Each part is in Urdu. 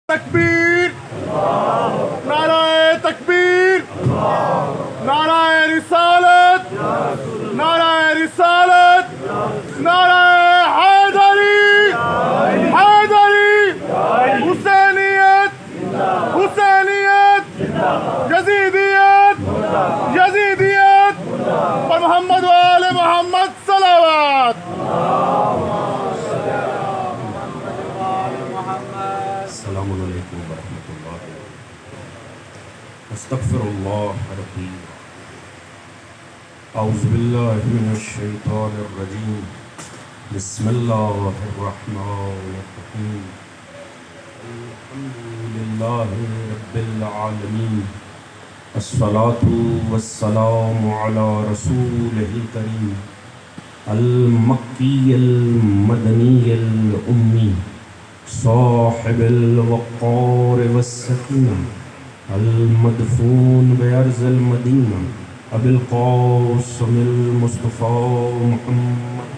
تکبیر، نعرہ تکبیر، نعرہ رسالت، نعرہ رسالت، نعرہ حیدری، حیدری، حسینیت، حسینیت، یزیدیت، یزیدیت، اور محمد و آل محمد صلوات۔ السلام علیکم ورحمۃ اللہ۔ استغفر اللہ ربی، اعوذ باللہ من الشیطان الرجیم، بسم اللہ الرحمن الرحیم، الحمد للہ رب العالمین، الصلاة والسلام علی رسولہ الکریم، المکی المدنی الامی، صاحب الوقار والسکینہ، المدفون بأرض المدینہ، ابی القاسم المصطفیٰ محمد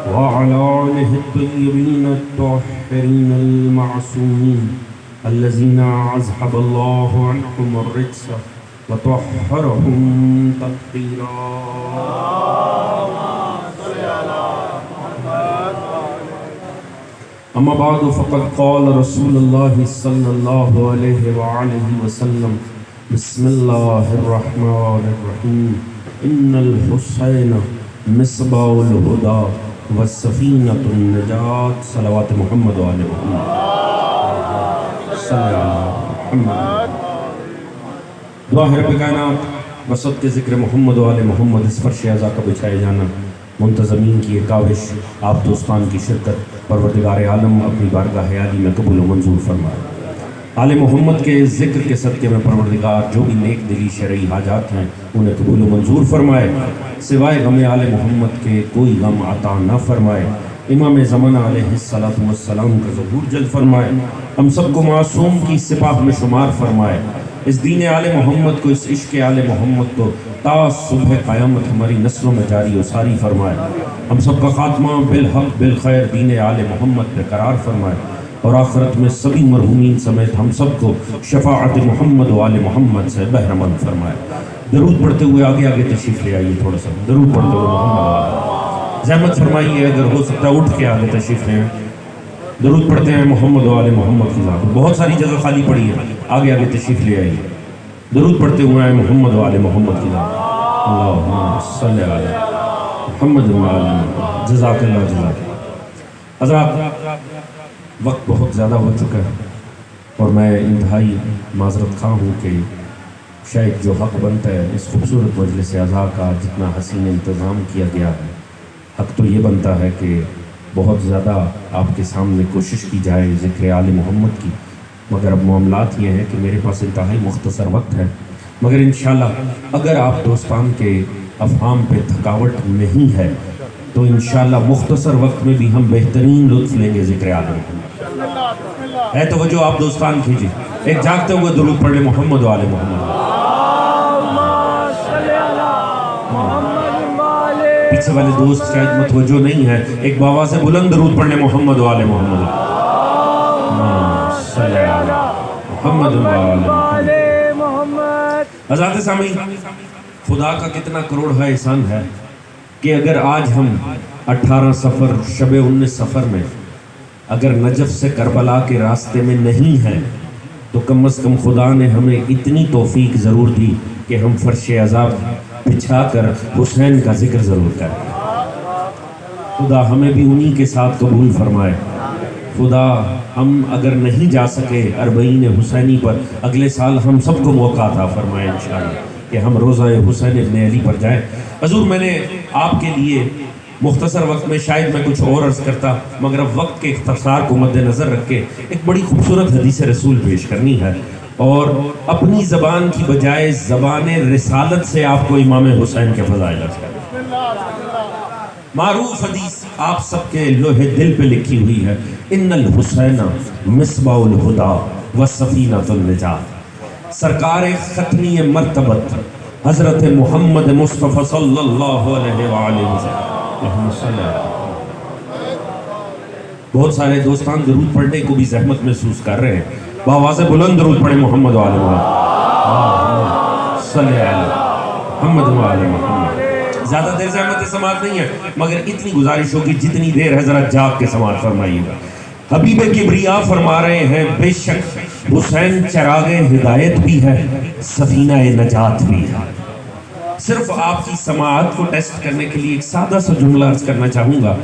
وعلى آلہ الطیبین الطاہرین المعصومین الذین اذهب اللہ عنہم الرجس وطہرہم تطہیرا۔ اما بعد فقد قال رسول اللہ صلی اللہ علیہ وآلہ وسلم، بسم اللہ الرحمن الرحیم، ان الحسین مصباح الہدی والسفینۃ النجاۃ۔ صلوات محمد و آل محمد صلی اللہ علیہ محمد۔ دعا ہے رب کائنات، وسط کے ذکر محمد و آل محمد، اس فرش اعزا کا بچھائے جانا، منتظمین کی ایک کاوش، آپ دوستان کی شرکت، پروردگار عالم اپنی بارگاہ عالی میں قبول و منظور فرمائے۔ آل محمد کے ذکر کے صدقے میں پروردگار جو بھی نیک دلی شرعی حاجات ہیں انہیں قبول و منظور فرمائے، سوائے غم آل محمد کے کوئی غم عطا نہ فرمائے۔ امام زمانہ علیہ السلام کا ظہور جلد فرمائے، ہم سب کو معصوم کی سپاہ میں شمار فرمائے، اس دین آل محمد کو، اس عشق آل محمد کو تا صبح قیامت ہماری نسلوں میں جاری و ساری فرمائے، ہم سب کا خاتمہ بالحق بالخیر دین آل محمد پہ قرار فرمائے، اور آخرت میں سبھی مرحومین سمیت ہم سب کو شفاعت محمد و آل محمد سے بہرمند فرمائے۔ درود پڑھتے ہوئے آگے آگے تشریف لے آئیے، تھوڑا سا درود پڑھتے ہوئے محمد و آل، زحمت فرمائیے اگر ہو سکتا ہے اٹھ کے آگے تشریف لے آئیں۔ درود پڑھتے ہیں محمد و آل محمد کی ذات، بہت ساری جگہ خالی پڑی ہے، آگے آگے تشریف لے آئیے، درود پڑھتے ہوئے ہیں محمد و آل محمد کی ذات۔ اللہم صلی علی محمد و آل محمد۔ جزاک اللہ، جزاک اللہ۔ حضرات، وقت بہت زیادہ ہو چکا ہے اور میں انتہائی معذرت خواہ ہوں کہ شاید جو حق بنتا ہے اس خوبصورت مجلس اعزا کا جتنا حسین انتظام کیا گیا ہے، حق تو یہ بنتا ہے کہ بہت زیادہ آپ کے سامنے کوشش کی جائے ذکر آل محمد کی، مگر اب معاملات یہ ہیں کہ میرے پاس انتہائی مختصر وقت ہے، مگر انشاءاللہ اگر آپ دوستان کے افہام پہ تھکاوٹ نہیں ہے تو انشاءاللہ مختصر وقت میں بھی ہم بہترین لطف لیں گے ذکر آل محمد۔ ہے توجہ آپ دوستان کیجیے، ایک جاگتے ہوئے درود پڑھ لیں محمد و آل محمد۔ پیچھے والے دوست شاید متوجہ نہیں ہے، ایک بابا سے بلند درود پڑھ لیں محمد و آل محمد۔ صلی اللہ محمد و آل محمد۔ حضرات سامعین، خدا کا کتنا کروڑ ہے احسان ہے کہ اگر آج ہم 18 سفر شب 19 سفر میں اگر نجف سے کربلا کے راستے میں نہیں ہیں تو کم از کم خدا نے ہمیں اتنی توفیق ضرور دی کہ ہم فرش عذاب بچھا کر حسین کا ذکر ضرور کریں۔ خدا ہمیں بھی انہی کے ساتھ قبول فرمائے۔ خدا ہم اگر نہیں جا سکے 40 حسینی پر، اگلے سال ہم سب کو موقع عطا فرمائے انشاءاللہ کہ ہم روزہ حسین ابن علی پر جائیں۔ حضور، میں نے آپ کے لیے مختصر وقت میں شاید میں کچھ اور عرض کرتا، مگر اب وقت کے اختصار کو مد نظر رکھ کے ایک بڑی خوبصورت حدیث رسول پیش کرنی ہے، اور اپنی زبان کی بجائے زبان رسالت سے آپ کو امام حسین کے فضائل عرض کریں۔ معروف حدیث آپ سب کے لوح دل پہ لکھی ہوئی ہے، ان الحسین مصباح الہدی والسفینۃ النجاۃ۔ سرکار ختمی مرتبت حضرت محمد مصطفیٰ صلی اللہ علیہ وآلہ وسلم بہت سارے دوستان درود پڑھنے کو بھی زحمت محسوس کر رہے ہیں. بآواز بلند درود پڑھیں محمد و آل محمد صلی اللہ محمد و آل محمد. زیادہ دیر زحمت سماعت نہیں ہے مگر اتنی گزارش ہوگی جتنی دیر ہے ذرا جاگ کے سماعت فرمائیے گا. حبیب کبریا فرما رہے ہیں بے شک حسین چراغ ہدایت بھی ہے سفینہ نجات بھی ہے. صرف آپ کی سماعت کو ٹیسٹ کرنے کے لیے ایک سادہ سا جملہ عرض کرنا چاہوں گا.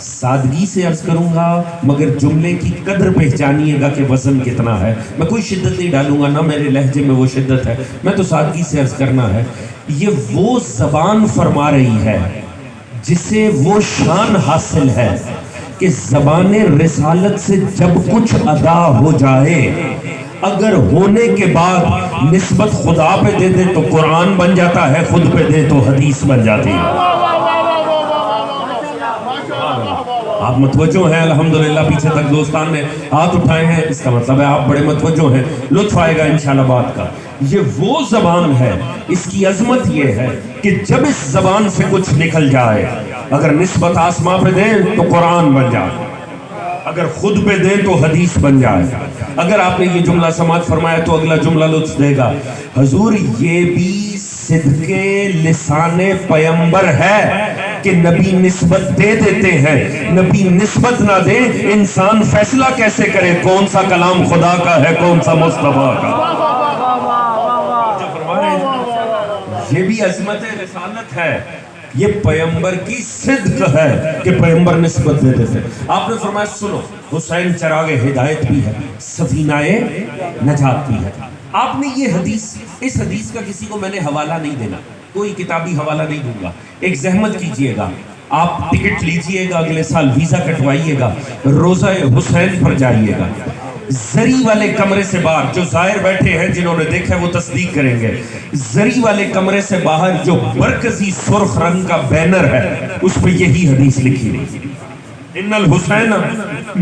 سادگی سے عرض کروں گا مگر جملے کی قدر پہچانیے گا کہ وزن کتنا ہے. میں کوئی شدت نہیں ڈالوں گا، نہ میرے لہجے میں وہ شدت ہے، میں تو سادگی سے عرض کرنا ہے. یہ وہ زبان فرما رہی ہے جسے وہ شان حاصل ہے کہ زبان رسالت سے جب کچھ ادا ہو جائے اگر ہونے کے بعد نسبت خدا پہ دے دے تو قرآن بن جاتا ہے، خود پہ دے تو حدیث بن جاتی ہے. آپ متوجہ ہیں الحمدللہ. پیچھے تک دوستان نے ہاتھ اٹھائے ہیں، اس کا مطلب ہے آپ بڑے متوجہ ہیں. لطف آئے گا انشاءاللہ بات کا. یہ وہ زبان ہے، اس کی عظمت یہ ہے کہ جب اس زبان سے کچھ نکل جائے اگر نسبت آسماں پہ دیں تو قرآن بن جائے، اگر خود پہ دیں تو حدیث بن جائے. اگر آپ نے یہ جملہ سماعت فرمایا تو اگلا جملہ لطف دے گا. حضور یہ بھی صدقے لسان پیمبر ہے کہ نبی نسبت دے دیتے ہیں، نبی نسبت نہ دے انسان فیصلہ کیسے کرے کون سا کلام خدا کا ہے کون سا مصطفیٰ کا. یہ بھی عظمت رسالت ہے، یہ پیمبر کی صدق ہے کہ پیمبر نسبت دے دیتے. آپ نے فرمایا سنو حسین چراغ ہدایت بھی ہے سفینہ نجات بھی ہے. آپ نے یہ حدیث، اس حدیث کا کسی کو میں نے حوالہ نہیں دینا، کوئی کتابی حوالہ نہیں دوں گا. ایک زحمت کیجئے گا، آپ ٹکٹ لیجئے گا، اگلے سال ویزا کٹوائیے گا، روضہ حسین پر جائیے گا. زری والے کمرے سے باہر جو زائر بیٹھے ہیں جنہوں نے دیکھا وہ تصدیق کریں گے، زری والے کمرے سے باہر جو مرکزی سرخ رنگ کا بینر ہے اس پہ یہی حدیث لکھی ہوئی ان الحسین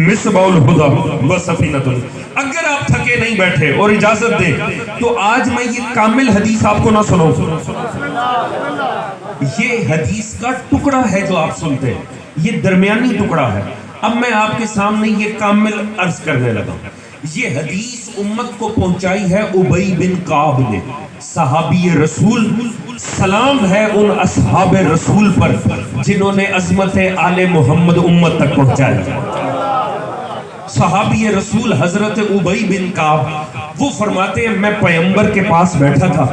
مصباح الہدی و سفینۃ. اگر آپ تھکے نہیں بیٹھے اور اجازت دیں تو آج میں یہ کامل حدیث آپ کو نہ سنوں. یہ حدیث کا ٹکڑا ہے جو آپ سنتے ہیں، یہ درمیانی ٹکڑا ہے. اب میں آپ کے سامنے یہ کامل عرض کرنے لگا. یہ حدیث امت کو پہنچائی ہے ابی بن کعب نے، صحابی رسول. سلام ہے ان اصحاب رسول پر جنہوں نے عظمت آل محمد امت تک پہنچایا. صحابی رسول حضرت ابی بن کعب وہ فرماتے ہیں میں پیغمبر کے پاس بیٹھا تھا،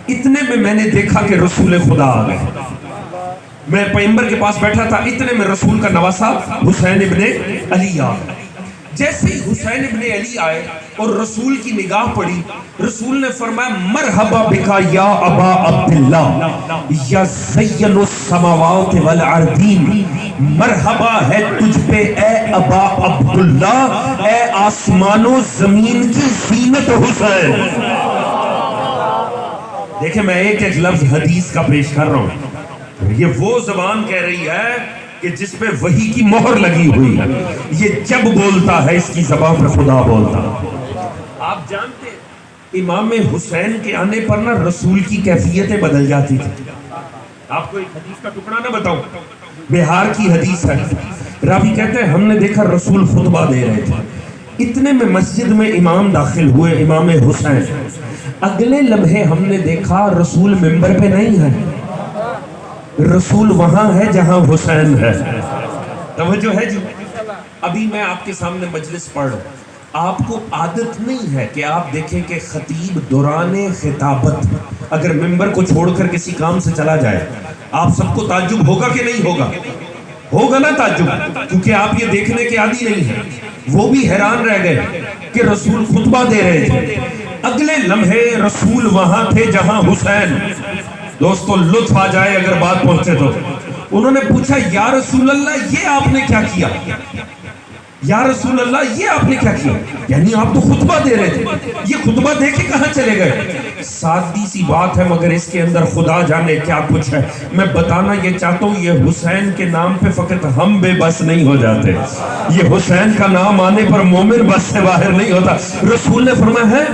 اتنے میں نے دیکھا کہ رسول خدا آ گئے. میں پیغمبر کے پاس بیٹھا تھا، اتنے میں رسول کا نواسا حسین ابن علی آ گئے. جیسے ہی حسین ابن علی آئے اور رسول کی نگاہ پڑی، رسول نے فرمایا مرحبا بکا یا ابا عبداللہ یا زین السماوات والارضین. مرحبا ہے تجھ پہ اے ابا عبداللہ، اے آسمان و زمین کی زینت حسین. دیکھیں میں ایک ایک لفظ حدیث کا پیش کر رہا ہوں. یہ وہ زبان کہہ رہی ہے کہ جس پہ وحی کی مہر لگی ہوئی ہے. یہ جب بولتا ہے اس کی زبان پر خدا بولتا ہے. آپ جانتے ہیں امام حسین کے آنے پر نہ رسول کی کیفیتیں بدل جاتی تھی. آپ کو ایک حدیث کا ٹکڑا نہ بتاؤں، بہار کی حدیث ہے. راوی کہتے ہیں ہم نے دیکھا رسول خطبہ دے رہے تھے، اتنے میں مسجد میں امام داخل ہوئے امام حسین. اگلے لمحے ہم نے دیکھا رسول منبر پہ نہیں ہے، رسول وہاں ہے جہاں حسین ہے. توجہ ہے جی. ابھی میں آپ کے سامنے مجلس پڑھ رہا ہوں، آپ کو عادت نہیں ہے کہ آپ دیکھیں کہ خطیب دوران خطابت اگر ممبر کو چھوڑ کر کسی کام سے چلا جائے، آپ سب کو تعجب ہوگا کہ نہیں ہوگا؟ ہوگا نا تعجب، کیونکہ آپ یہ دیکھنے کے عادی نہیں ہیں. وہ بھی حیران رہ گئے کہ رسول خطبہ دے رہے تھے، اگلے لمحے رسول وہاں تھے جہاں حسین. دوستو لطف آ جائے اگر بات پہنچے تو. انہوں نے پوچھا یا رسول اللہ یہ آپ نے کیا کیا؟ یا رسول اللہ یہ آپ نے کیا کیا؟ یعنی آپ تو خطبہ دے رہے تھے، یہ خطبہ دے کے کہاں چلے گئے؟ سادی سی بات ہے مگر اس کے اندر خدا جانے کیا کچھ ہے. میں بتانا یہ چاہتا ہوں یہ حسین کے نام پہ فقط ہم بے بس نہیں ہو جاتے، یہ حسین کا نام آنے پر مومن بس سے باہر نہیں ہوتا. رسول نے فرمایا ہے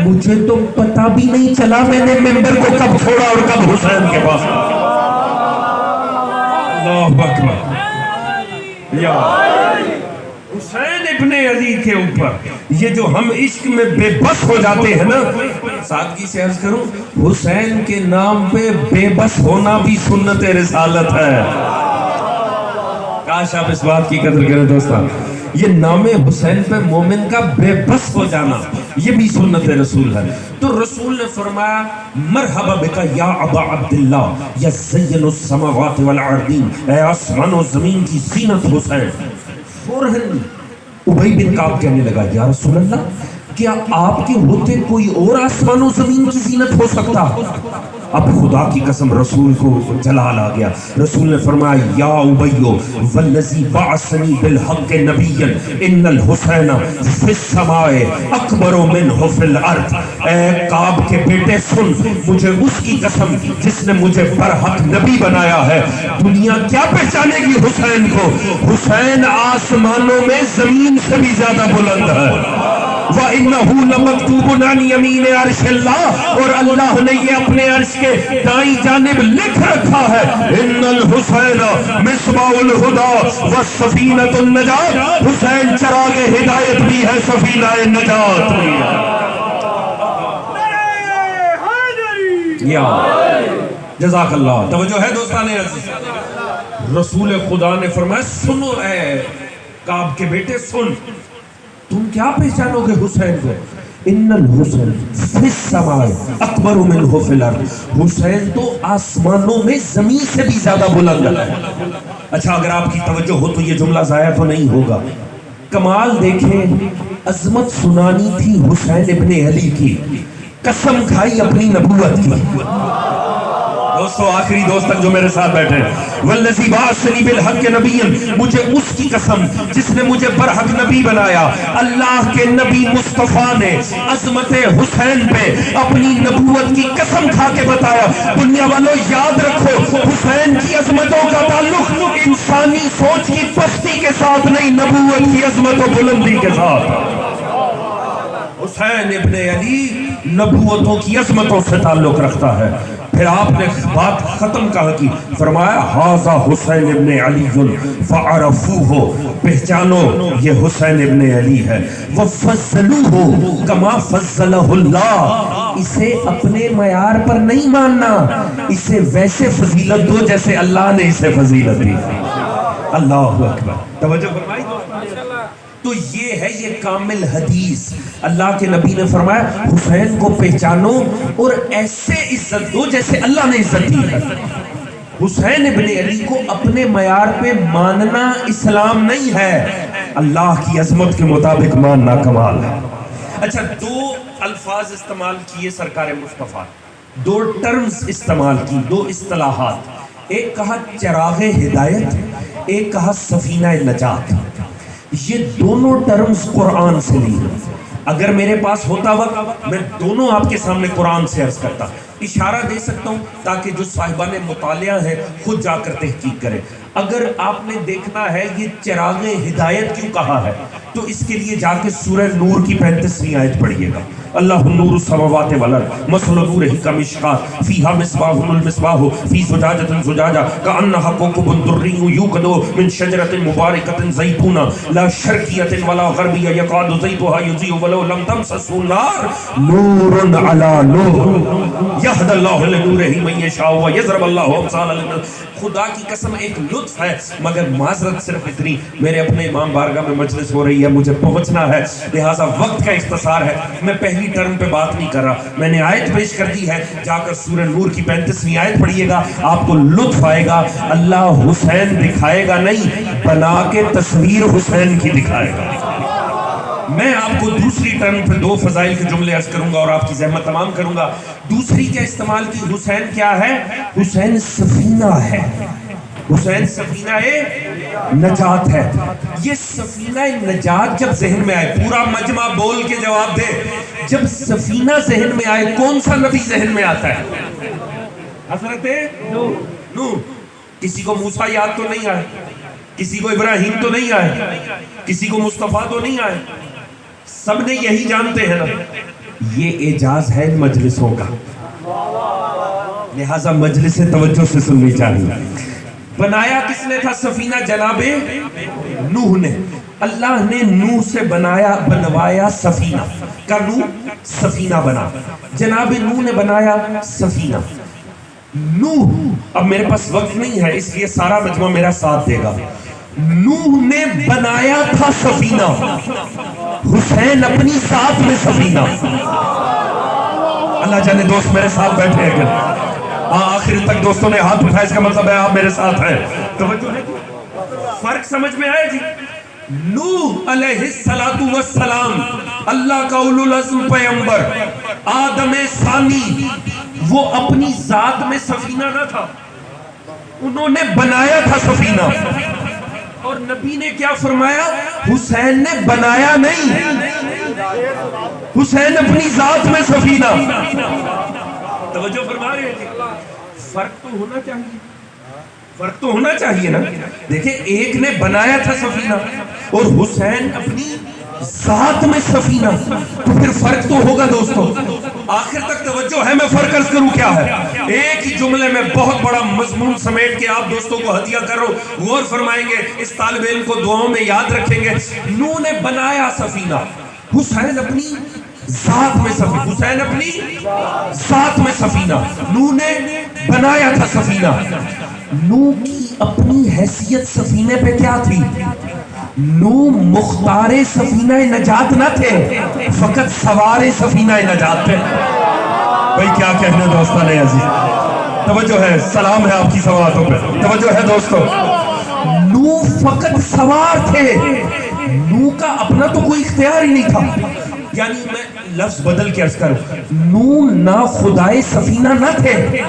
مجھے تو پتہ بھی نہیں چلا میں نے ممبر کو کب چھوڑا اور کب حسین کے پاس. اللہ اکبر. یا ابن علی کے اوپر یہ جو ہم عشق میں بے بس ہو جاتے ہیں نا، سادگی سے عرض کروں، حسین کے نام پہ بے بس ہونا بھی سنت رسالت ہے۔ کاش آپ اس بات کی قدر کریں دوستان، یہ نام حسین پہ مومن کا بے بس ہو جانا یہ بھی سنت رسول ہے۔ تو رسول نے فرمایا مرحبا بکا یا ابا عبداللہ یا زین السماوات والارضین، اے آسمان و زمین کی زینت حسین۔ فوراً ابی بن کعب کہنے لگا یا رسول اللہ، کیا آپ کے ہوتے کوئی اور آسمان و زمین کی زینت ہو سکتا؟ اب خدا کی قسم رسول کو جلال آ گیا۔ رسول نے فرمایا یا ابیو والذی بعثنی بالحق نبیا ان الحسین فی السماء اکبر منہ فی الارض۔ اے کعب کے بیٹے سن، مجھے اس کی قسم جس نے مجھے برحق نبی بنایا ہے، دنیا کیا پہچانے گی حسین کو؟ حسین آسمانوں میں زمین سے بھی زیادہ بلند ہے۔ وَإِنَّهُ لَمَكْتُوبٌ عَنْ يَمِينِ عَرْشِ اللَّهِ، اور اللہ نے یہ اپنے عرش کے دائیں جانب لکھ رکھا ہے إِنَّ الْحُسَيْنَ مِصْبَاحُ الْهُدَىٰ وَالسَّفِينَةُ النَّجَاةِ، حسین چراغ ہدایت بھی ہے، سفینہ نجات بھی ہے۔ یا جزاک اللہ، توجہ ہے دوستان عزیز۔ رسول خدا نے فرمایا سنو اے کعب کے بیٹے سن، تم کیا پہچانو گے حسین کو؟ ان الحسین فی السماء اکبر منہ فی الارض، حسین تو آسمانوں میں زمین سے بھی زیادہ بلند ہے۔ اچھا اگر آپ کی توجہ ہو تو یہ جملہ ضائع تو نہیں ہوگا۔ کمال دیکھیں، عظمت سنانی تھی حسین ابن علی کی، قسم کھائی اپنی نبوت کی۔ دوستو آخری دوست تک جو میرے ساتھ بیٹھے ہیں، والذی بعثنی بالحق نبیا، مجھے اس کی قسم جس نے مجھے برحق نبی بنایا۔ اللہ کے نبی مصطفیٰ نے عظمت حسین پہ اپنی نبوت کی قسم کھا کے بتایا۔ دنیا والوں یاد رکھو، حسین کی عظمتوں کا تعلق انسانی سوچ کی پستی کے ساتھ نہیں، نبوت کی عظمت و بلندی کے ساتھ۔ حسین ابن علی نبوتوں کی عظمتوں سے تعلق رکھتا ہے۔ پھر آپ نے بات ختم کہا کی، فرمایا ھذا حسین ابن علی فعرفوہ، پہچانو یہ حسین ابن علی ہے۔ وفضلوہ کما فضلہ اللہ، اسے اپنے معیار پر نہیں ماننا، اسے ویسے فضیلت دو جیسے اللہ نے اسے فضیلت دی۔ اللہ اکبر، توجہ فرمائی۔ تو یہ ہے یہ کامل حدیث۔ اللہ کے نبی نے فرمایا حسین کو پہچانو اور ایسے عزت دو جیسے اللہ نے عزت دی ہے۔ حسین ابن علی کو اپنے معیار پہ ماننا اسلام نہیں ہے، اللہ کی عظمت کے مطابق ماننا کمال ہے۔ اچھا دو الفاظ استعمال کیے سرکار مصطفیٰ، دو ٹرمز استعمال کی، دو اصطلاحات، ایک کہا چراغ ہدایت، ایک کہا سفینہ نجات۔ یہ دونوں ٹرمز قرآن سے لی ہیں۔ اگر میرے پاس ہوتا وقت میں دونوں آپ کے سامنے قرآن سے عرض کرتا، اشارہ دے سکتا ہوں تاکہ جو صاحبان مطالعہ ہیں خود جا کر تحقیق کریں۔ اگر آپ نے دیکھنا ہے یہ چراغ ہدایت کیوں کہا ہے تو اس کے لیے جا کے سورہ نور کی 35ویں آیت پڑھیے گا۔ اللہ نور السماوات والارض مثل نورہ کمشکاۃ فیہا مصباح المصباح فی زجاجۃ زجاجہ کأنہا کوکب دری یوقد من شجرۃ مبارکۃ زیتونہ لا شرقیۃ ولا غربیہ یکاد زیتها یضیء ولو لم تمسسہ نار نور علی نور یہدی اللہ لنورہ من یشاء ویضرب اللہ امثال للناس۔ خدا کی قسم ایک لطف ہے، مگر معذرت صرف اتنی، میرے اپنے امام بارگاہ میں مجلس ہو رہی ہے، مجھے پہنچنا ہے، لہٰذا وقت کا اختصار ہے، میں پہلی ٹرم پہ بات نہیں کر رہا، میں نے آیت پیش کر دی ہے، جا کر سورہ نور کی 35ویں آیت پڑھیے گا، آپ کو لطف آئے گا۔ اللہ حسین دکھائے گا نہیں، بنا کے تصویر حسین کی دکھائے گا۔ میں آپ کو دوسری ٹرم پہ دو فضائل کے جملے عرض کروں گا اور آپ کی زحمت تمام کروں گا۔ دوسری کیا استعمال کی؟ حسین کیا ہے؟ حسین سفینہ ہے، حسین سفینہ نجات ہے۔ یہ سفینہ نجات جب ذہن میں آئے، پورا مجمع بول کے جواب دے، جب سفینہ ذہن میں آئے کون سا نبی ذہن میں آتا ہے؟ حضرت نوح۔ کسی کو موسیٰ یاد تو نہیں آئے، کسی کو ابراہیم تو نہیں آئے، کسی کو مصطفیٰ تو نہیں آئے، سب نے یہی جانتے ہیں نا۔ یہ اعجاز ہے ان مجلسوں کا، لہٰذا مجلس توجہ سے سننی چاہیے۔ بنایا کس نے تھا سفینہ؟ جناب نوح نے۔ اللہ نے نوح سے بنوایا سفینہ کا، نوح سفینہ بنا، جناب نوح نے بنایا سفینہ. نوح، اب میرے پاس وقت نہیں ہے اس لیے سارا مجمع میرا ساتھ دے گا. نوح نے بنایا تھا سفینہ، حسین اپنی ذات میں سفینہ. اللہ جانے دوست میرے ساتھ بیٹھے ہیں کیا؟ آخر تک دوستوں نے ہاتھ اٹھایا، اس کا مطلب ہے آپ میرے ساتھ ہیں. توجہ ہے، فرق سمجھ میں آئے جی. نوح علیہ السلام اللہ کا اولو العزم پیغمبر، آدم ثانی، وہ اپنی ذات میں سفینہ نہ تھا، انہوں نے بنایا تھا سفینہ. اور نبی نے کیا فرمایا؟ حسین نے بنایا نہیں، حسین اپنی ذات میں سفینہ. توجہ فرما رہے ہیں. فرق تو ہونا چاہیے، فرق تو ہونا چاہیے نا. دیکھیں ایک نے بنایا تھا سفینہ اور حسین اپنی ذات میں سفینہ، تو پھر فرق تو ہوگا دوستو. آخر تک توجہ ہے، میں فرق عرض کروں کیا ہے. ایک ہی جملے میں بہت بڑا مضمون سمیٹ کے آپ دوستوں کو ہدیہ کر رہا ہوں، غور فرمائیں گے، اس طالب علم کو دعاؤں میں یاد رکھیں گے. نوح نے بنایا سفینہ، حسین اپنی ذات میں سفینہ، حسین اپنی ذات میں سفینہ. نوح نے بنایا تھا سفینہ. نوح کی اپنی حیثیت سفینے پہ کیا تھی؟ نوح مختار سفینہ نجات نہ تھے، فقط سوار سفینہ نجات تھے. بھئی کیا کہنے دوستان عزیز، توجہ ہے، سلام ہے آپ کی سماعتوں پہ، توجہ ہے دوستو. نوح فقط سوار تھے، نوح کا اپنا تو کوئی اختیار ہی نہیں تھا. یعنی میں لفظ بدل کے عرض کروں، نوح نہ خدائے سفینہ نہ تھے،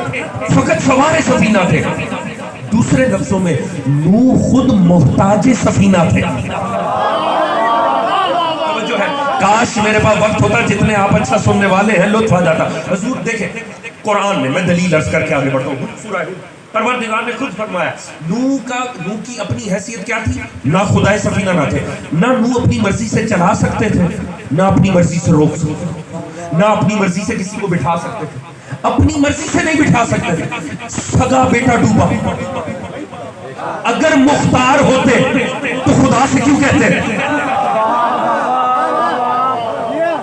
فقط سوار سفینہ تھے. دوسرے لفظوں میں نوح خود محتاج سفینہ تھے. جو ہے کاش میرے پاس وقت ہوتا، جتنے آپ اچھا سننے والے ہیں لطف آ جاتا. حضور دیکھیں قرآن میں دلیل عرض کر کے آگے بڑھتا ہوں. سورہ پروردگار نے خود فرمایا نوح کی اپنی حیثیت کیا تھی؟ نہ خدائے سفینہ نہ تھے، نہ نوح اپنی مرضی سے چلا سکتے تھے، نہ اپنی مرضی سے روک سکتے تھے، نہ اپنی مرضی سے کسی کو بٹھا سکتے تھے. اپنی مرضی سے نہیں بٹھا سکتے تھے. سگا بیٹا ڈوبا، اگر مختار ہوتے تو خدا سے کیوں کہتے؟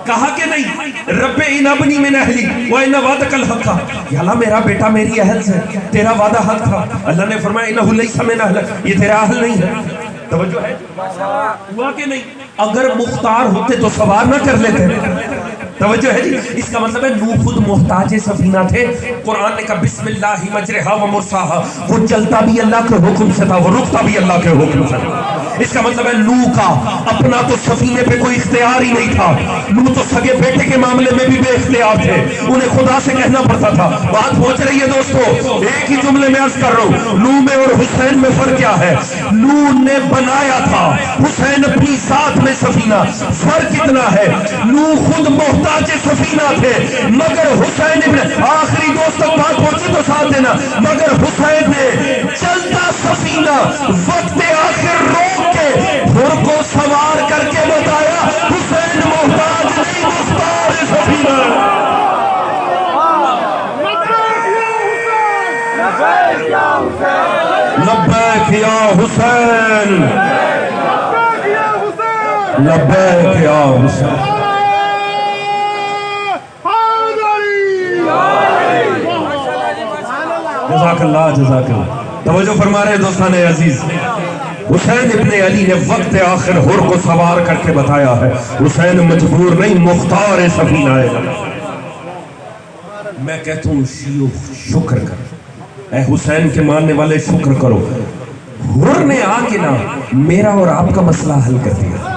کہا کہ نہیں رب ان ابنی من اہلی وان وعدک الحق، یا اللہ میرا بیٹا میری اہل سے، تیرا وعدہ حق تھا. اللہ نے فرمایا انہ لیس من اہلک، یہ تیرا اہل نہیں ہے. توجہ ہے، ہوا کہ نہیں؟ اگر مختار ہوتے تو سوار نہ کر لیتے. توجہ ہے جی. اس کا مطلب ہے نوح خود محتاج سفینہ تھے. قرآن نے کہا بسم اللہ مجرہا و مرساہا، وہ چلتا بھی اللہ کے حکم سے تھا، وہ رکتا بھی اللہ کے حکم سے تھا. اس کا مطلب ہے نوح کا اپنا تو سفینے پہ کوئی اختیار ہی نہیں تھا. نوح تو سگے بیٹے کے معاملے میں بھی بے اختیار تھے، انہیں خدا سے کہنا پڑتا تھا. بات پہنچ رہی ہے دوستو. ایک ہی جملے میں عرض کر رہا ہوں، نوح میں اور حسین میں فرق کیا ہے؟ نوح نے بنایا تھا، حسین اپنی ذات میں سفینہ. فرق اتنا ہے، نوح خود محتاج سفینہ تھے، مگر حسین ابن، آخری دوستوں بات پہنچی تو ساتھ دینا، مگر حسین نے چلتا سفینہ وقت آخر روک کے حر کو سوار کر کے بتایا حسین محتاج نہیں، مختار سفینہ. لبیک یا حسین، لبیک یا حسین. جزاک اللہ، جزاک اللہ. توجہ فرما رہے دوستان عزیز، حسین ابن علی نے وقت آخر حر کو سوار کر کے بتایا ہے حسین مجبور نہیں، مختار سفینہ ہے. میں کہتا ہوں شیعو شکر کر، اے حسین کے ماننے والے شکر کرو، حر نے آ کے نا میرا اور آپ کا مسئلہ حل کر دیا.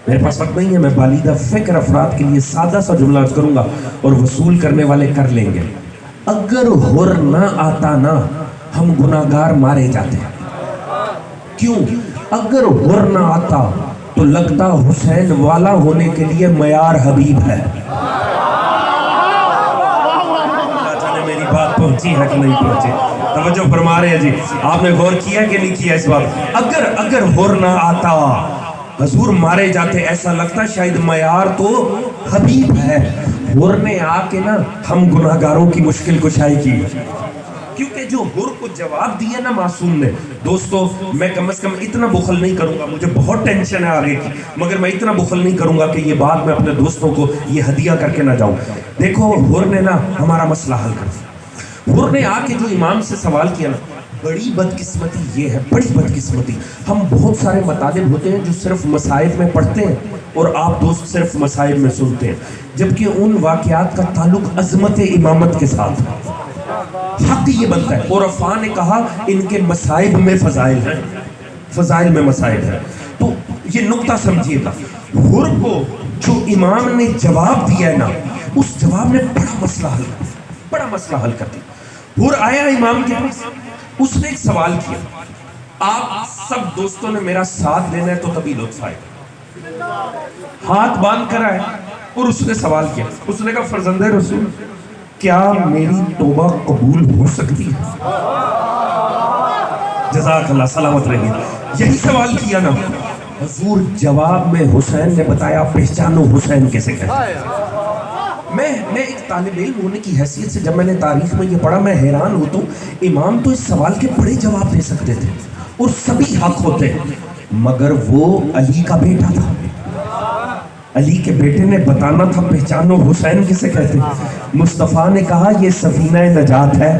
میرے پاس وقت نہیں ہے، میں بالیدہ فکر افراد کے لیے سادہ سا جملہ عرض کروں گا اور وصول کرنے والے کر لیں گے. اگر حر نہ آتا نا ہم گناہگار مارے جاتے. کیوں؟ اگر حر نہ آتا تو لگتا حسین والا ہونے کے لیے معیار حبیب ہے. میری بات پہنچی ہے کہ نہیں پہنچی؟ توجہ فرما رہے ہیں جی. آپ نے غور کیا کہ نہیں کیا اس بات؟ اگر حر نہ آتا حضور مارے جاتے، ایسا لگتا شاید معیار تو حبیب ہے. حر نے آ کے نا ہم گناہگاروں کی مشکل کشائی کی. کیونکہ جو حر کو جواب دیا نا معصوم نے، دوستو میں کم از کم اتنا بخل نہیں کروں گا، مجھے بہت ٹینشن ہے آگے کی، مگر میں اتنا بخل نہیں کروں گا کہ یہ بات میں اپنے دوستوں کو یہ ہدیہ کر کے نہ جاؤں۔ دیکھو حر نے نا ہمارا مسئلہ حل کر دیا۔ حر نے آ کے جو امام سے سوال کیا نا، بڑی بدقسمتی یہ ہے، بڑی بدقسمتی، ہم بہت سارے مطالب ہوتے ہیں جو صرف مسائب میں پڑھتے ہیں اور آپ دوست صرف مسائب میں سنتے ہیں، جبکہ ان واقعات کا تعلق عظمت امامت کے ساتھ ہے۔ حق یہ بنتا ہے، اور عرفاء نے کہا ان کے مسائب میں فضائل ہیں، فضائل میں مسائل ہیں۔ تو یہ نقطہ سمجھیے گا، حر کو جو امام نے جواب دیا ہے نا، اس جواب نے بڑا مسئلہ حل کر دیا، بڑا مسئلہ حل کر دیا۔ حر آیا امام کے پاس، اس نے ایک سوال کیا، آپ سب دوستوں نے میرا ساتھ دینا ہے تو تبھی لطف آئے گا۔ ہاتھ باندھ کر آئے اور اس نے سوال کیا، اس نے کہا فرزند رسول کیا میری توبہ قبول ہو سکتی ہے؟ جزاک اللہ، سلامت رہیے۔ یہی سوال کیا نا، حضور جواب میں حسین نے بتایا، پہچانو حسین کیسے کہتے ہیں۔ میں ایک طالب علم ہونے کی حیثیت سے جب میں نے تاریخ میں یہ پڑھا، میں حیران ہوتا ہوں، امام تو اس سوال کے بڑے جواب دے سکتے تھے اور سبھی حق ہوتے، مگر وہ علی کا بیٹا تھا، علی کے بیٹے نے بتانا تھا پہچانو حسین کسے کہتے ہیں۔ مصطفیٰ نے کہا یہ سفینہ نجات ہے۔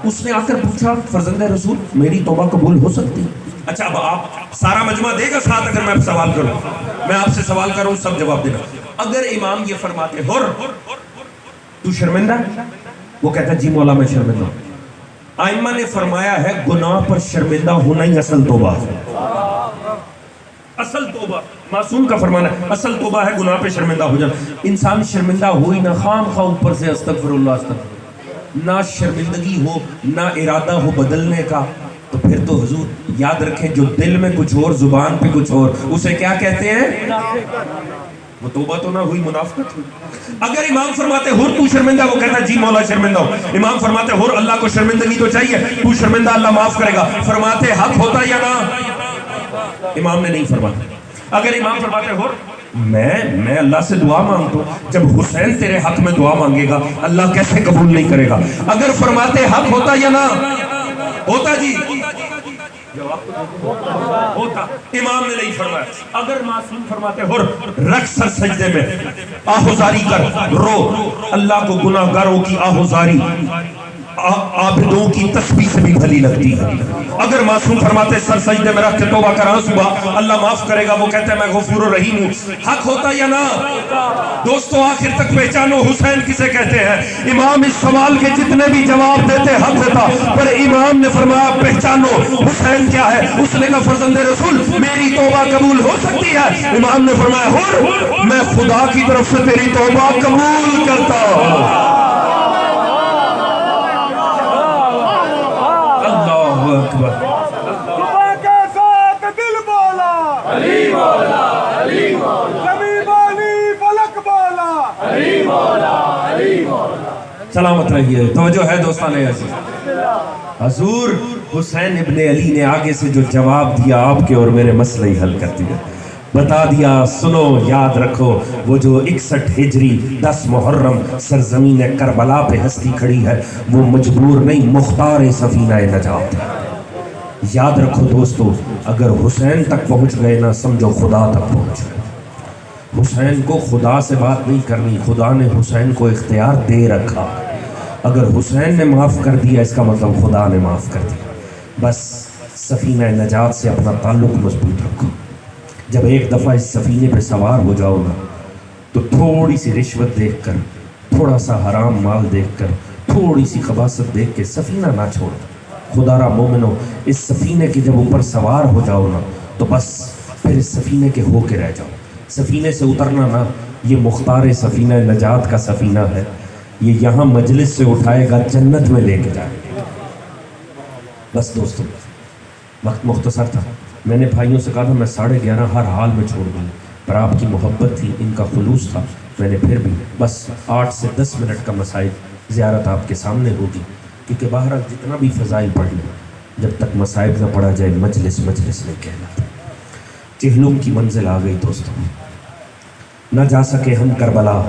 اس نے آ کر پوچھا فرزند رسول میری توبہ قبول ہو سکتی؟ اچھا اب آپ سارا مجمع دے گا ساتھ اگر میں سوال کروں، میں آپ سے سوال کروں سب جواب دینا۔ اگر امام یہ فرماتے حر تو شرمندہ ہے، وہ کہتا ہے جی مولا میں شرمندہ ہوں۔ ائمہ نے فرمایا ہے گناہ پر شرمندہ ہونا ہی اصل توبہ ہے، اصل توبہ معصوم کا فرمانا ہے، اصل توبہ ہے گناہ پہ شرمندہ ہو جانا۔ انسان شرمندہ ہوئی نہ، خام خواہ اوپر سے استغفر اللہ استغفر، نہ شرمندگی ہو نہ ارادہ ہو بدلنے کا، تو پھر تو حضور یاد رکھیں جو دل میں کچھ اور زبان پہ کچھ اور، اسے کیا کہتے ہیں؟ وہ توبہ تو نہ ہوئی، منافقت ہوئی۔ اگر امام فرماتے حر تو شرمندہ، وہ کہتا ہے جی مولا شرمندہ ہو۔ امام فرماتے حر اللہ کو شرمندگی تو چاہیے، تو شرمندہ اللہ معاف کرے گا، فرماتے حق ہوتا یا نہ؟ امام نے نہیں فرمایا۔ اگر امام فرماتے حر میں اللہ سے دعا مانگتا ہوں، جب حسین تیرے حق میں دعا مانگے گا اللہ کیسے قبول نہیں کرے گا؟ اگر فرماتے حق ہوتا یا نہ ہوتا؟ جی ہوتا، امام نے نہیں فرمایا۔ اگر معصوم فرماتے حر رکھ سر سجدے میں، آہوزاری کر، رو، اللہ کو گناہ گاروں کی آہوزاری عابدوں کی تسبیح سے بھی بھلی لگتی ہے۔ اگر معصوم فرماتے سر سجدے میں رکھ کے توبہ کر صبح اللہ معاف کرے گا، وہ کہتے ہیں میں غفور و رحیم ہوں، حق ہوتا یا نہ؟ دوستو آخر تک پہچانو حسین کسے کہتے ہیں۔ امام اس سوال کے جتنے بھی جواب دیتے حق ہوتا، پر امام نے فرمایا پہچانو حسین کیا ہے۔ اس نے کہا فرزند رسول میری توبہ قبول ہو سکتی ہے؟ امام نے فرمایا حر میں خدا کی طرف سے تیری توبہ قبول کرتا ہوں۔ اکبر، صبح کے ساتھ دل بولا علی مولا، علی مولا، زمین بولی فلک بولا علی مولا، علی مولا۔ سلامت رہیے، توجہ ہے دوستان عزیز۔ حضور حسین ابن علی نے آگے سے جو جواب دیا آپ کے اور میرے مسئلہ ہی حل کر دیا، بتا دیا سنو یاد رکھو، وہ جو 61 ہجری 10 محرم سرزمین کربلا پہ ہستی کھڑی ہے، وہ مجبور نہیں، مختار سفینہ نجات ہے۔ یاد رکھو دوستو، اگر حسین تک پہنچ گئے نا سمجھو خدا تک پہنچ گئے۔ حسین کو خدا سے بات نہیں کرنی، خدا نے حسین کو اختیار دے رکھا۔ اگر حسین نے معاف کر دیا اس کا مطلب خدا نے معاف کر دیا۔ بس سفینہ نجات سے اپنا تعلق مضبوط رکھو۔ جب ایک دفعہ اس سفینے پہ سوار ہو جاؤ گا تو تھوڑی سی رشوت دیکھ کر، تھوڑا سا حرام مال دیکھ کر، تھوڑی سی خباثت دیکھ کے سفینہ نہ چھوڑ۔ خدا را مومنو، اس سفینے کے جب اوپر سوار ہو جاؤ نا تو بس پھر اس سفینے کے ہو کے رہ جاؤ۔ سفینے سے اترنا نا، یہ مختار سفینہ نجات کا سفینہ ہے، یہ یہاں مجلس سے اٹھائے گا جنت میں لے کے جائے گا۔ بس دوستو وقت مختصر تھا، میں نے بھائیوں سے کہا تھا میں 11:30 ہر حال میں چھوڑ دوں، پر آپ کی محبت تھی، ان کا خلوص تھا، میں نے پھر بھی بس 8 سے 10 منٹ کا مسائل زیارت آپ کے سامنے ہوگی، کیونکہ بہرحال جتنا بھی فضائل پڑھ لیں جب تک مسائل نہ پڑھا جائے مجلس نہیں کہلاتا۔ چہلم کی منزل آ گئی دوستوں، نہ جا سکے ہم کربلا،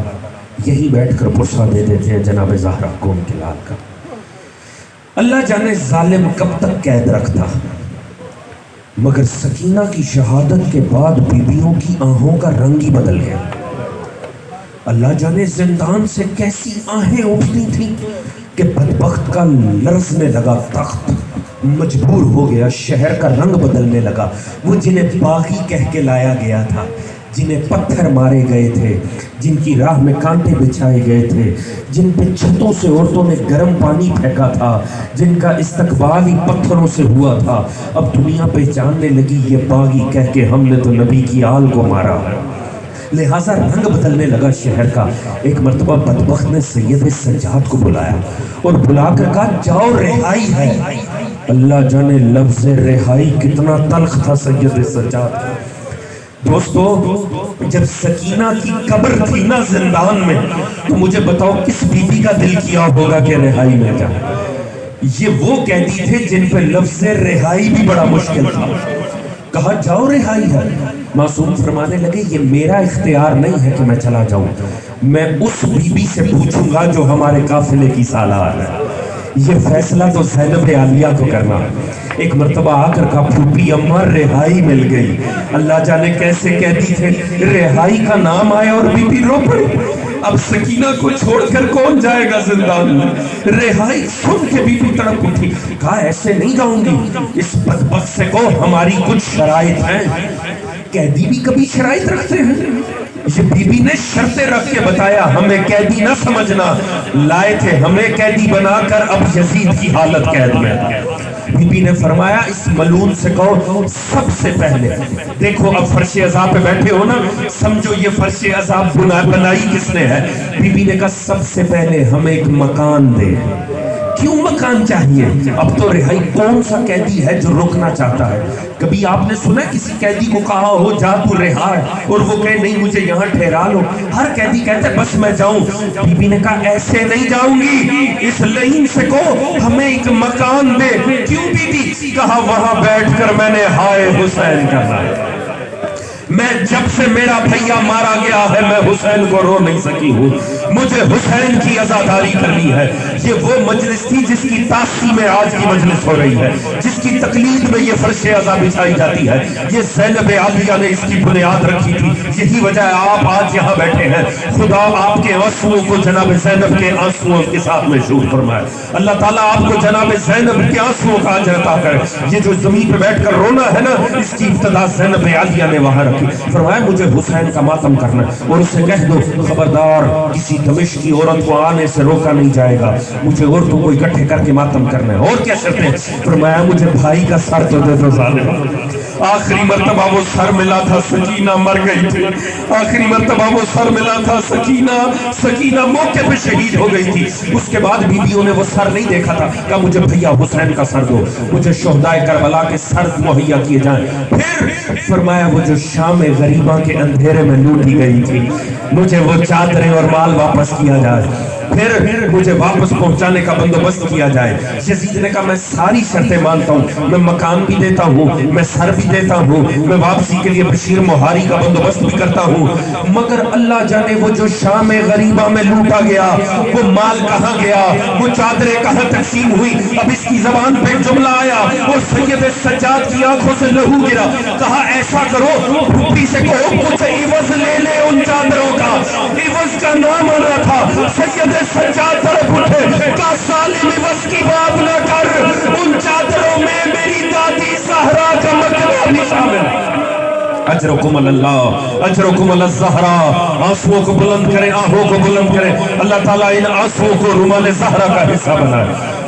یہی بیٹھ کر پرسہ دے دیتے ہیں جناب زہرا کو ان کے لال کا۔ اللہ جانے ظالم کب تک قید رکھتا، مگر سکینہ کی شہادت کے بعد بیویوں کی آہوں کا رنگ ہی بدل گیا۔ اللہ جانے زندان سے کیسی آہیں اٹھتی تھیں کہ بدبخت کا لرزنے لگا تخت، مجبور ہو گیا، شہر کا رنگ بدلنے لگا۔ وہ جنہیں باغی کہہ کے لایا گیا تھا، جنہیں پتھر مارے گئے تھے، جن کی راہ میں کانٹے بچھائے گئے تھے، جن پہ چھتوں سے عورتوں نے گرم پانی پھینکا تھا، جن کا استقبال ہی پتھروں سے ہوا تھا، اب دنیا پہچاننے لگی یہ باغی کہہ کے ہم نے تو نبی کی آل کو مارا۔ لہٰذا رنگ بدلنے لگا شہر کا۔ ایک مرتبہ بدبخت نے سید سجاد کو بلایا اور بلا کر کہا جاؤ رہائی ہے۔ اللہ جانے لفظ رہائی کتنا تلخ تھا سید سجاد۔ دوستو جب سکینہ کی قبر تھی نا زندان میں، تو مجھے بتاؤ کس بی بی کا دل کیا ہوگا کہ رہائی میں جائے؟ یہ وہ قیدی تھے جن پہ لفظ رہائی بھی بڑا مشکل تھا۔ کہا جاؤ رہائی ہے۔ معصوم فرمانے لگے یہ میرا اختیار نہیں ہے کہ میں چلا جاؤں، میں اس بی بی سے پوچھوں گا جو ہمارے قافلے کی سالار ہے، یہ فیصلہ تو زینب عالیہ کو کرنا۔ ایک مرتبہ آ کر کہا پھوپھی اماں رہائی مل گئی۔ اللہ جانے کیسے کہتی تھے، رہائی کا نام آیا اور بی بی رو پڑی۔ اب سکینہ کو چھوڑ کر کون جائے گا زندان میں؟ رہائی سن کے بی بی تڑپ اٹھی، کہا ایسے نہیں جاؤں گی، اس بدبخت سے کہو ہماری کچھ شرائط ہیں۔ قیدی بھی کبھی شرائط رکھتے ہیں؟ یہ بی بی نے شرطیں رکھ کے بتایا ہمیں قیدی نہ سمجھنا، لائے تھے ہمیں قیدی بنا کر، اب یزید کی حالت قید میں۔ بی بی نے فرمایا اس ملعون سے کہو سب سے پہلے دیکھو اب فرش عذاب پہ بیٹھے ہو نا، سمجھو یہ فرش عذاب بنائی کس نے ہے؟ بی بی نے کہا سب سے پہلے ہمیں ایک مکان دے۔ کیوں مکان چاہیے؟ اب تو رہائی کون سا قیدی ہے جو رکنا چاہتا ہے؟ کبھی آپ نے سنا کسی قیدی کو کہا ہو جا تو رہا ہے اور وہ کہے نہیں مجھے یہاں ٹھہرا لو؟ ہر قیدی کہتا ہے بس میں جاؤں۔ بی بی نے کہا ایسے نہیں جاؤں گی، اس لعین سے کہو ہمیں ایک مکان دے۔ کیوں بی بی؟ کہا وہاں بیٹھ کر میں نے ہائے حسین کرنا ہے، میں جب سے میرا بھیا مارا گیا ہے میں حسین کو رو نہیں سکی ہوں، مجھے حسین کی عزاداری کرنی ہے۔ یہ وہ مجلس تھی جس کی تاثیر میں آج کی مجلس ہو رہی ہے، جس کی تقلید میں یہ فرش عزا بچھائی جاتی ہے، یہ زینب عالیہ نے اس کی بنیاد رکھی تھی۔ یہی وجہ ہے آپ آج یہاں بیٹھے ہیں۔ خدا آپ کے آنسوؤں کو جناب زینب کے آنسوؤں کے ساتھ مشہور فرمائے۔ اللہ تعالیٰ آپ کو جناب زینب کے آنسوؤں کا اجر عطا کرے۔ یہ جو زمین پہ بیٹھ کر رونا ہے نا، اس کی ابتدا زینب عالیہ نے وہاں رکھی۔ فرمایا مجھے حسین کا ماتم کرنا ہے اور اسے کہہ دو خبردار کسی دمشق کی عورت کو آنے سے روکا نہیں جائے گا، مجھے عورتوں کو اکٹھے کر کے ماتم کرنا ہے۔ اور کیا شرطیں؟ فرمایا مجھے بھائی کا سر تو دے دو ظالم۔ آخری مرتبہ وہ سر ملا تھا سکینہ مر گئی تھی، آخری مرتبہ وہ سر ملا تھا سکینہ موقع پہ شہید ہو گئی تھی۔ اس کے بعد بیویوں نے وہ سر نہیں دیکھا تھا، کہا مجھے بھیا حسین کا سر دو، مجھے شہدائے کربلا کے سر مہیا کیے جائیں۔ پھر فرمایا وہ جو شام غریباں کے اندھیرے میں لوٹی گئی تھی مجھے وہ چادریں اور مال واپس کیا جائے، پھر مجھے واپس پہنچانے کا بندوبست کیا جائے۔ یزید نے کہا میں ساری شرطیں مانتا ہوں، میں مکان بھی دیتا ہوں، میں سر بھی دیتا ہوں، میں واپسی کے لیے بشیر مہاری کا بندوبست بھی کرتا ہوں، مگر اللہ جانے وہ جو شام غریبہ میں لوٹا گیا وہ مال کہاں گیا، وہ چادریں کہاں تقسیم ہوئی؟ اب اس کی زبان پہ جملہ آیا اور سید سجاد کی آنکھوں سے لہو گرا۔ کہا ایسا کرو پھوپھی سے کہو مجھے عوض لے لے ان چادروں کا۔ عوض کا نام آنا تھا۔ سید سجاد طرف اٹھے، کہا سالم عوض کی بات نہ کر، ان چادروں میں میری دادی زہرا کا مقبرہ بھی شامل ہے۔ اجرکم اللہ، اجرکم الزہرا۔ آنسوؤں کو بلند کریں، آہوں کو بلند کریں۔ اللہ تعالیٰ ان آنسوؤں کو رومال زہرا کا حصہ بنائے۔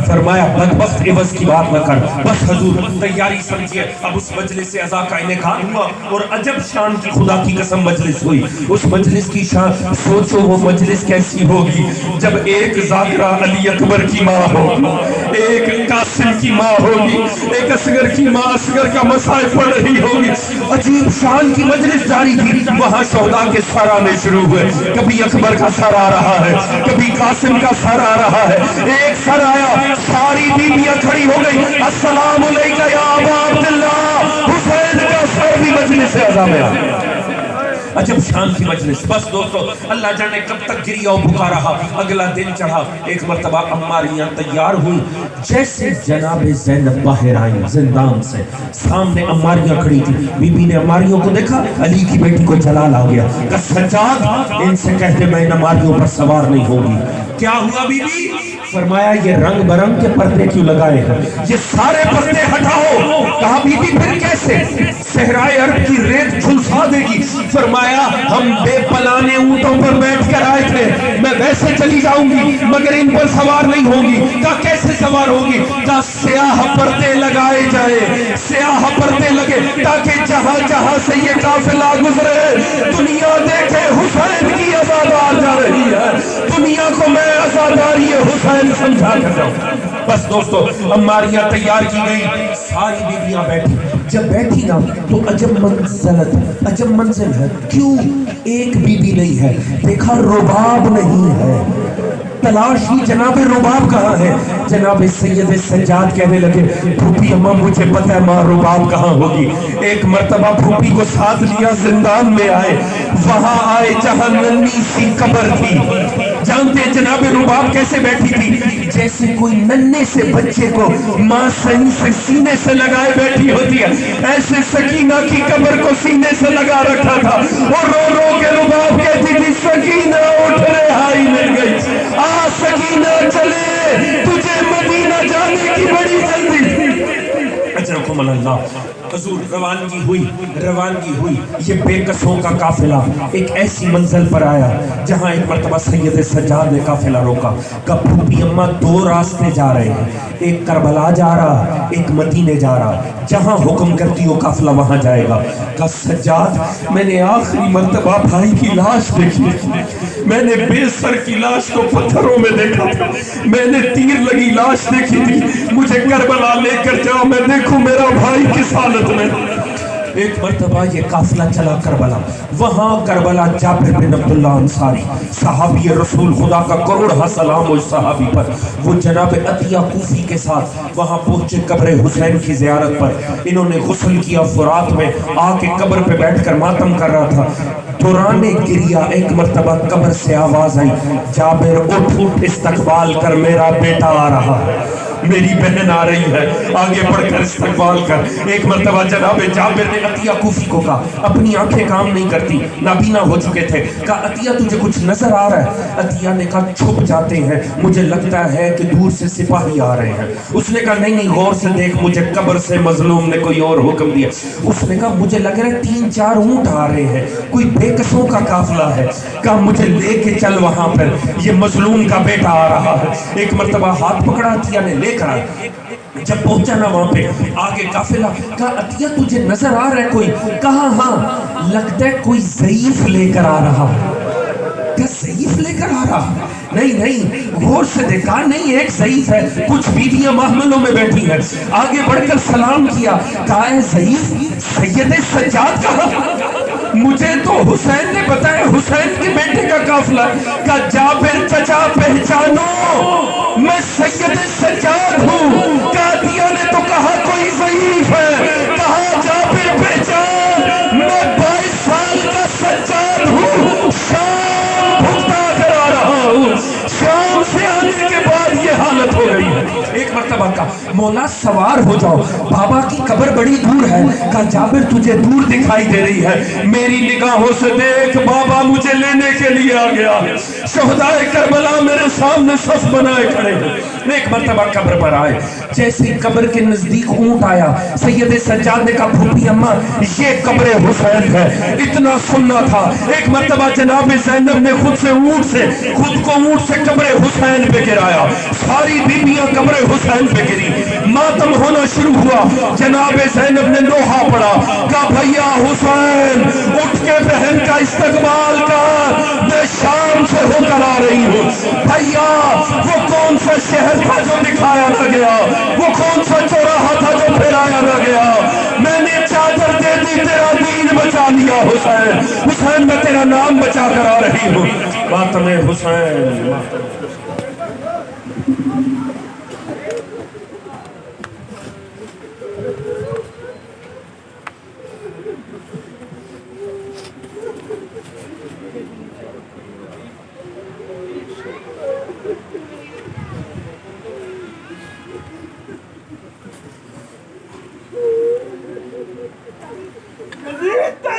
فرمایا بدبخت عوض کی بات نہ کر، بس حضور تیاری سمجھئے۔ اب اس مجلس عزا کا انعقاد ہوا اور عجب شان کی خدا کی قسم مجلس ہوئی۔ اس مجلس کی شان سوچو وہ مجلس کیسی ہوگی جب ایک ذاکرہ علی اکبر کی ماں ہوگی، ایک قاسم کی ماں ہوگی، ایک اصغر کی ماں اصغر کا مصائب پڑھ رہی ہوگی۔ عجیب شان کی مجلس جاری تھی۔ وہاں شہداء کے سر آنے شروع ہوئے، کبھی اکبر کا سر آ رہا ہے، کبھی قاسم کا سر آ رہا ہے۔ ایک سر آیا، ساری بیویاں کھڑی ہو گئی، السلام علیکہ یا ابا عبداللہ۔ حسین کا سر بھی مجلس عزا میں آیا۔ عجب شان کی مجلس. بس دوستو اللہ جانے کب تک گریا و بکا رہا. اگلا دن چڑھا, ایک مرتبہ عماریاں تیار ہوئی. جیسے جناب زینب باہر آئیں زندان سے, سامنے عماریاں کھڑی تھی. بی بی نے عماریوں کو دیکھا, علی کی بیٹی کو جلال آ گیا. کہ سجاد ان سے کہتے میں ان عماریوں پر سوار نہیں ہوگی. کیا ہوا بی بی؟ فرمایا یہ رنگ برنگ کے پردے کیوں لگائے ہیں, یہ سارے پردے ہٹاؤ. کہا بی بی پھر کیسے؟ صحرائے عرب کی ریت جھلسا دے گی. فرمایا ہم بے پلانے اونٹوں پر بیٹھ کر آئے تھے, میں ویسے چلی جاؤں گی مگر ان پر سوار نہیں ہوگی. کہا کیسے سوار ہوگی؟ کہا سیاہ پردے لگائے جائے, سیاہ پردے لگے تاکہ جہاں جہاں سے یہ قافلہ گزرے دنیا دیکھے حسین کی عزادار جا رہی ہے, دنیا کو میں عزاداری حسین سمجھا کر جاؤں. بس دوستو عماریاں تیار کی گئی, ساری بیویاں بیٹھی. جب بیٹھی نا تو عجب منزل ہے. کیوں ایک بیوی نہیں ہے؟ دیکھا رباب نہیں ہے. تلاش کی جناب رباب کہاں ہے. جناب سید سجاد کہنے لگے پھوپھی اماں مجھے پتہ ہے ماں رباب کہاں ہوگی. ایک مرتبہ پھوپھی کو ساتھ لیا, زندان میں آئے. وہاں آئے جہاں ننھی سی قبر تھی. جانتے جناب رباب کیسے بیٹھی تھی؟ جیسے کوئی ننھے سے بچے کو ماں صحیح سے سینے سے لگائے بیٹھی ہوتی ہے, ایسے سکینہ کی قبر کو سینے سے لگا رکھا تھا. اور رو رو کے رباب کہتی تھی سکینہ اٹھ رہائی مل گئی, آ سکینہ چلے تجھے مدینہ جانے کی بڑی جلدی. اجرکم اللہ. حضور روانگی ہوئی. یہ بے قصوں کا قافلہ ایک ایسی منزل پر آیا جہاں ایک مرتبہ سید سجاد نے قافلہ روکا. کہ پھوپھی اماں دو راستے جا رہے ہیں, ایک کربلا جا رہا, ایک مدینے جا رہا. جہاں حکم کرتی ہو قافلہ وہاں جائے گا. کہ سجاد میں نے آخری مرتبہ بھائی کی لاش دیکھی, میں نے بے سر کی لاش کو پتھروں میں دیکھا تھا, میں نے تیر لگی لاش دیکھی تھی. مجھے کربلا لے کر جاؤ, میں دیکھوں میرا بھائی کس حالت میں. ایک مرتبہ یہ قافلہ چلا کربلا. وہاں کربلا جابر بن عبداللہ انصاری صحابی رسول خدا کا کروڑہ سلام اس صحابی پر, وہ جناب عطیہ کوفی کے ساتھ وہاں پہنچے قبر حسین کی زیارت پر. انہوں نے غسل کیا فرات میں, آ کے قبر پہ بیٹھ کر ماتم کر رہا تھا. دوران گریا ایک مرتبہ قبر سے آواز آئی, جابر اٹھ استقبال کر, میرا بیٹا آ رہا ہے, میری بہن آ رہی ہے, آگے بڑھ کر استقبال کر. ایک مرتبہ جناب جابر نے عطیہ کوفی کو کہا, اپنی آنکھیں کام نہیں کرتی, نابینا ہو چکے تھے. کہا عطیہ تجھے کچھ نظر آ رہا ہے؟ عطیہ نے کہا چھپ جاتے ہیں, مجھے لگتا ہے کہ دور سے سپاہی آ رہے ہیں. اس نے کہا نہیں غور سے دیکھ, مجھے قبر سے مظلوم نے کوئی اور حکم دیا. اس نے کہا مجھے لگ رہا ہے 3-4 اونٹ آ رہے ہیں, کوئی بے قصوں کا قافلہ ہے. کہا مجھے لے کے چل وہاں پر, یہ مظلوم کا بیٹا آ رہا ہے. ایک مرتبہ ہاتھ پکڑا عطیہ نے, لے کر آئے. جب پہنچا نا وہاں پہ آگے قافلہ, کہا عطیہ تجھے نظر آ رہا ہے کوئی؟ کہا ہاں لگتا ہے کوئی ضعیف لے کر آ رہا. کیا ضعیف لے کر آ رہا؟ نہیں غور سے دیکھا, نہیں ایک ضعیف ہے, کچھ بیویاں محملوں میں بیٹھی ہیں. آگے بڑھ کر سلام کیا, کہا ہے ضعیف سید سجاد کہا؟ مجھے تو حسین نے بتایا حسین کے بیٹے کا قافلہ. کہا جابر چچا پہچانو, میں سید سجاد ہوں. قادیہ نے تو کہا کوئی ضعیف ہے, کہا جابر پہچان, میں 22 سال کا سجاد ہوں, شام بھگتا کر آ رہا ہوں. شام سے آنے کے بعد یہ حالت ہو گئی ہے. ایک مرتبہ کا مولا سوار ہو جاؤ, بابا کی قبر بڑی دور ہے. کہا جابر تجھے دور دکھائی دے رہی ہے, میری نگاہوں سے دیکھ, بابا مجھے لینے کے لیے آ گیا. شہدائے کربلا میرے سامنے صف بنائے کھڑے ہیں. ایک مرتبہ قبر پر آئے, جیسے قبر کے نزدیک اونٹ آیا, سید سجاد نے کہا پھوپھی اماں یہ قبر حسین ہے. اتنا سننا تھا. ایک مرتبہ جناب زینب نے خود کو اونٹ سے قبر حسین پہ گرایا. ساری بیویاں قبر حسین پہ گری, ماتم ہونا شروع ہوا. جناب زینب نے لوہا پڑا, کہا بھیا حسین اٹھ کے بہن کا استقبال کر, میں شام سے ہو کر آ رہی ہوں. بھیا وہ کون سا شہر تھا جو دکھایا نہ گیا, وہ کون سا چوراہا تھا جو پھیرایا نہ گیا, میں نے چادر دے دی, تیرا دین بچا لیا. حسین میں تیرا نام بچا کر آ رہی ہوں. ماتم حسین.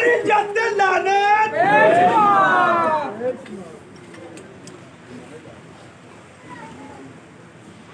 تیری جت لعنت